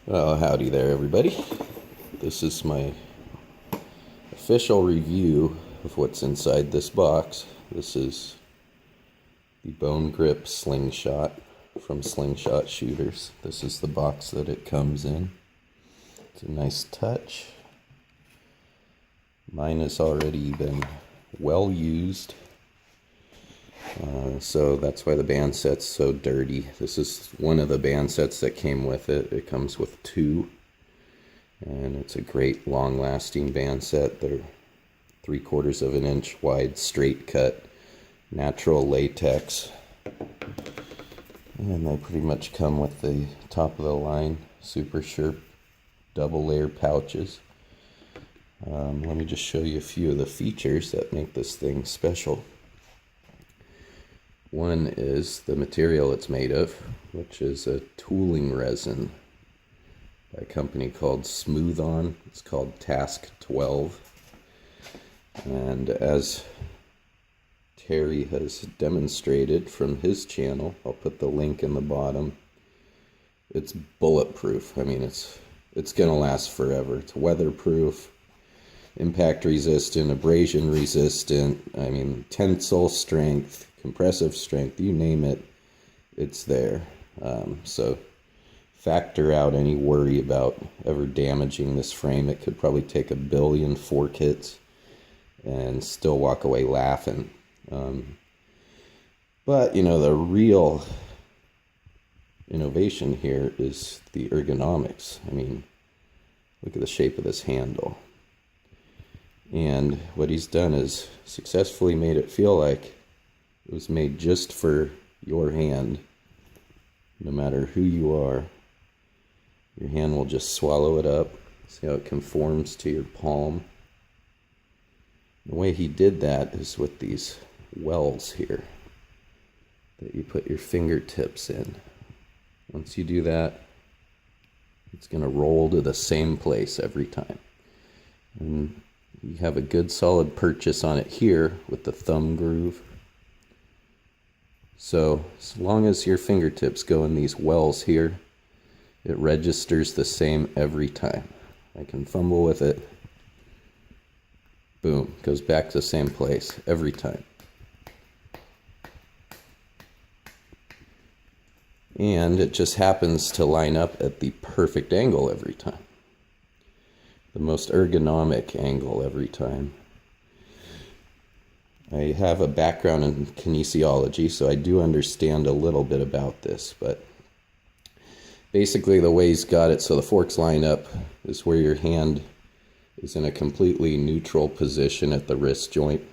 Well, howdy there, everybody. This is my official review of what's inside this box. This is the bone grip slingshot from Slingshot Shooters. This is the box that it comes in. It's a nice touch. Mine has already been well used. So that's why the band set's so dirty. This is one of the band sets that came with it. It comes with two, and it's a great long-lasting band set. They're 3/4 of an inch wide, straight cut, natural latex, and they pretty much come with the top of the line super sharp double layer pouches. Let me just show you a few of the features that make this thing special. One is the material it's made of, which is a tooling resin by a company called Smooth On. It's called Task 12. And as Terry has demonstrated from his channel, I'll put the link in the bottom, it's bulletproof. I mean, it's gonna last forever. It's weatherproof, impact resistant, abrasion resistant, I mean, tensile strength, compressive strength, you name it, it's there. So factor out any worry about ever damaging this frame. It could probably take 1 billion fork hits and still walk away laughing. But you know, the real innovation here is the ergonomics. I mean, look at the shape of this handle. And what he's done is successfully made it feel like it was made just for your hand. No matter who you are, your hand will just swallow it up. See how it conforms to your palm? The way he did that is with these wells here that you put your fingertips in. Once you do that, it's going to roll to the same place every time. And you have a good solid purchase on it here with the thumb groove. So as long as your fingertips go in these wells here, it registers the same every time. I can fumble with it. Boom, goes back to the same place every time. And it just happens to line up at the perfect angle every time. The most ergonomic angle every time. I have a background in kinesiology, so I do understand a little bit about this, but basically the way he's got it so the forks line up is where your hand is in a completely neutral position at the wrist joint.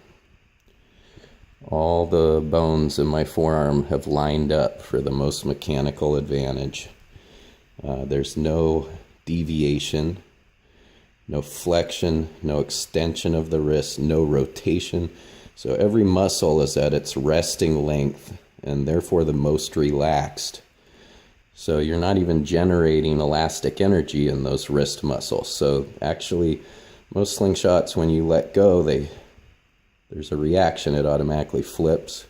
All the bones in my forearm have lined up for the most mechanical advantage. There's no deviation, no flexion, no extension of the wrist, no rotation. So every muscle is at its resting length and therefore the most relaxed. So you're not even generating elastic energy in those wrist muscles. So actually, most slingshots, when you let go, there's a reaction. It automatically flips.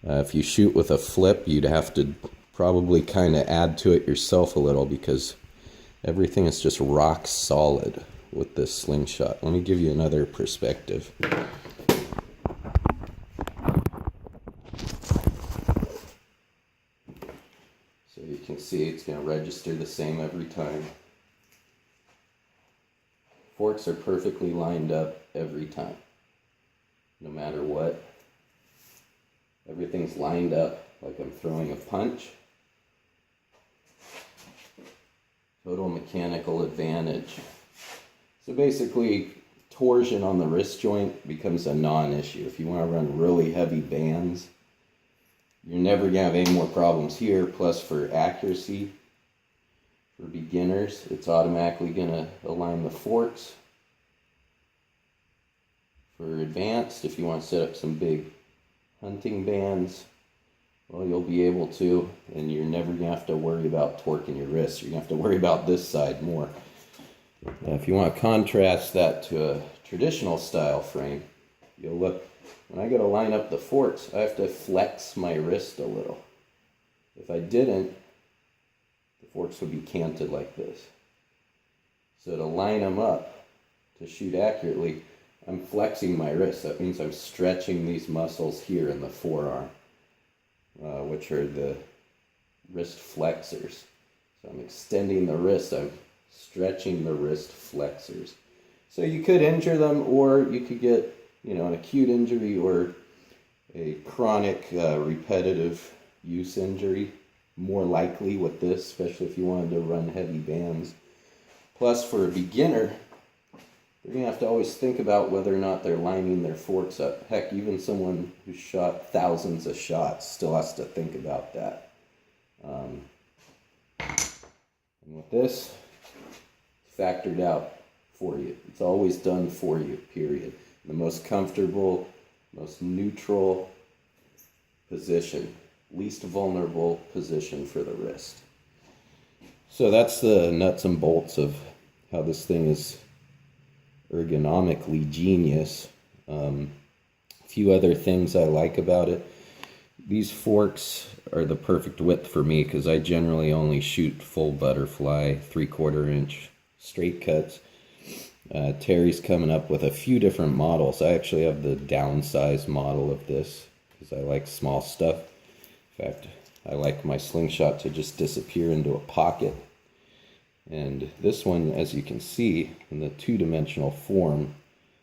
If you shoot with a flip, you'd have to probably kind of add to it yourself a little because everything is just rock solid with this slingshot. Let me give you another perspective. So you can see it's going to register the same every time. Forks are perfectly lined up every time. No matter what. Everything's lined up like I'm throwing a punch. Total mechanical advantage. So basically, torsion on the wrist joint becomes a non-issue. If you want to run really heavy bands, you're never going to have any more problems here. Plus, for accuracy, for beginners, it's automatically going to align the forks. For advanced, if you want to set up some big hunting bands, well, you'll be able to, and you're never going to have to worry about torquing your wrists. You're going to have to worry about this side more. Now, if you want to contrast that to a traditional style frame, you'll look, when I go to line up the forks, I have to flex my wrist a little. If I didn't, the forks would be canted like this. So to line them up to shoot accurately, I'm flexing my wrist. That means I'm stretching these muscles here in the forearm, which are the wrist flexors. So I'm extending the wrist, I'm stretching the wrist flexors. So you could injure them, or you could get, an acute injury or a chronic repetitive use injury. More likely with this, especially if you wanted to run heavy bands. Plus, for a beginner, they're going to have to always think about whether or not they're lining their forks up. Heck, even someone who's shot thousands of shots still has to think about that. And with this, it's factored out for you. It's always done for you, period. The most comfortable, most neutral position, least vulnerable position for the wrist. So that's the nuts and bolts of how this thing is ergonomically genius. A few other things I like about it. These forks are the perfect width for me because I generally only shoot full butterfly, 3/4 inch straight cuts. Terry's coming up with a few different models. I actually have the downsized model of this because I like small stuff. In fact, I like my slingshot to just disappear into a pocket. And this one, as you can see, in the two-dimensional form,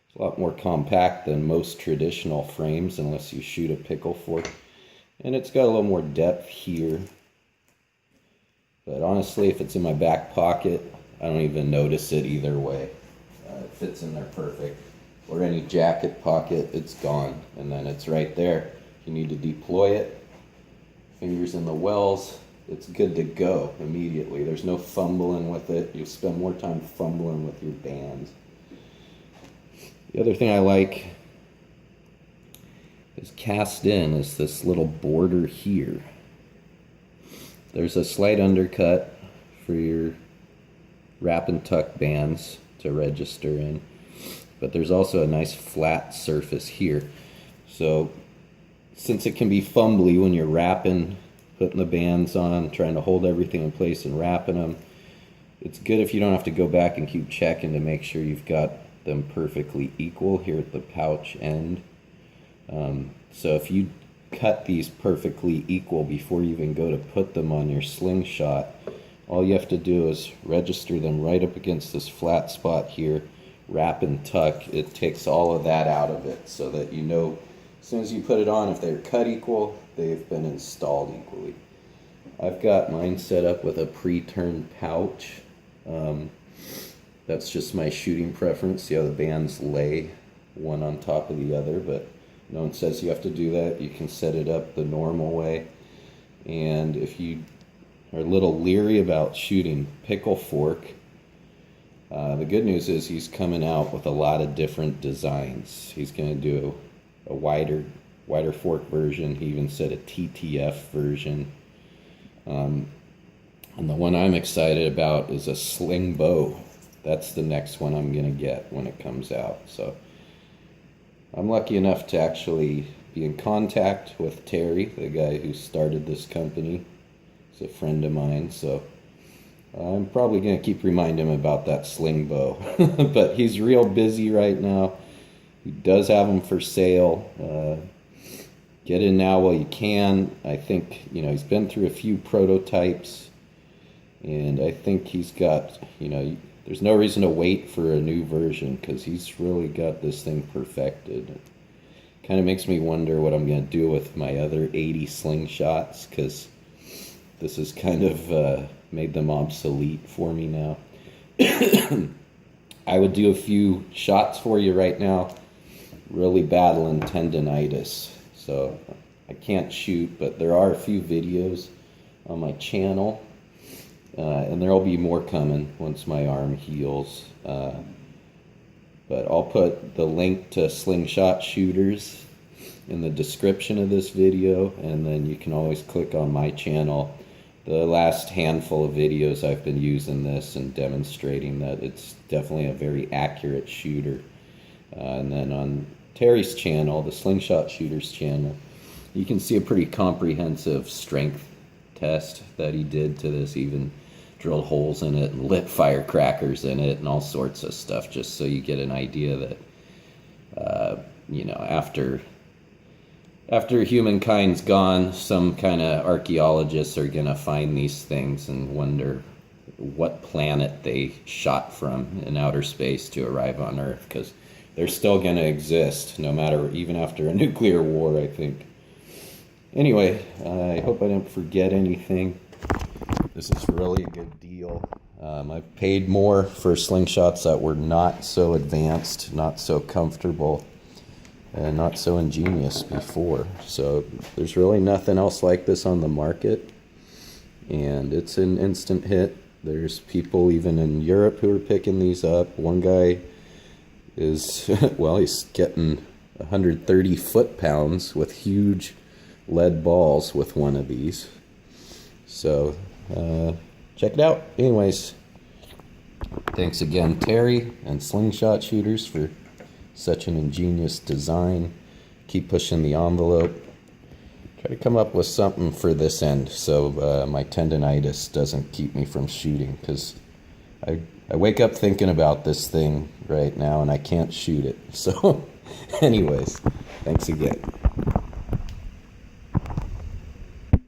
is a lot more compact than most traditional frames unless you shoot a pickle fork. And it's got a little more depth here. But honestly, if it's in my back pocket, I don't even notice it either way. It fits in there perfect. Or any jacket pocket, it's gone. And then it's right there. If you need to deploy it, fingers in the wells, it's good to go immediately. There's no fumbling with it. You'll spend more time fumbling with your bands. The other thing I like is cast in is this little border here. There's a slight undercut for your wrap and tuck bands to register in, but there's also a nice flat surface here. So since it can be fumbly when you're wrapping, putting the bands on, trying to hold everything in place and wrapping them, it's good if you don't have to go back and keep checking to make sure you've got them perfectly equal here at the pouch end. So if you cut these perfectly equal before you even go to put them on your slingshot, all you have to do is register them right up against this flat spot here, wrap and tuck. It takes all of that out of it so that you know as soon as you put it on, if they're cut equal, they've been installed equally. I've got mine set up with a pre-turned pouch. That's just my shooting preference. See how the bands lay one on top of the other, but no one says you have to do that. You can set it up the normal way. And if you are a little leery about shooting pickle fork, the good news is he's coming out with a lot of different designs. He's going to do a wider fork version. He even said a TTF version. And the one I'm excited about is a sling bow. That's the next one I'm going to get when it comes out. So I'm lucky enough to actually be in contact with Terry, the guy who started this company. He's a friend of mine, so I'm probably going to keep reminding him about that sling bow. But he's real busy right now. He does have them for sale. Get in now while you can. I think, he's been through a few prototypes, and I think he's got, there's no reason to wait for a new version because he's really got this thing perfected. Kind of makes me wonder what I'm going to do with my other 80 slingshots because this has kind of made them obsolete for me now. I would do a few shots for you right now. Really battling tendonitis, so I can't shoot, but there are a few videos on my channel, and there'll be more coming once my arm heals. But I'll put the link to Slingshot Shooters in the description of this video, and then you can always click on my channel. The last handful of videos I've been using this and demonstrating that it's definitely a very accurate shooter. And then on Terry's channel, the Slingshot Shooters channel, you can see a pretty comprehensive strength test that he did to this, even drilled holes in it and lit firecrackers in it and all sorts of stuff, just so you get an idea that, you know, after humankind's gone, some kind of archaeologists are going to find these things and wonder what planet they shot from in outer space to arrive on Earth, because they're still going to exist, no matter, even after a nuclear war, I think. Anyway, I hope I didn't forget anything. This is really a good deal. I've paid more for slingshots that were not so advanced, not so comfortable, and not so ingenious before. So there's really nothing else like this on the market, and it's an instant hit. There's people even in Europe who are picking these up. One guy is, well, he's getting 130 foot-pounds with huge lead balls with one of these. So check it out. Anyways, thanks again, Terry and Slingshot Shooters, for such an ingenious design. Keep pushing the envelope. Try to come up with something for this end so my tendonitis doesn't keep me from shooting, because I wake up thinking about this thing right now and I can't shoot it. So anyways, thanks again.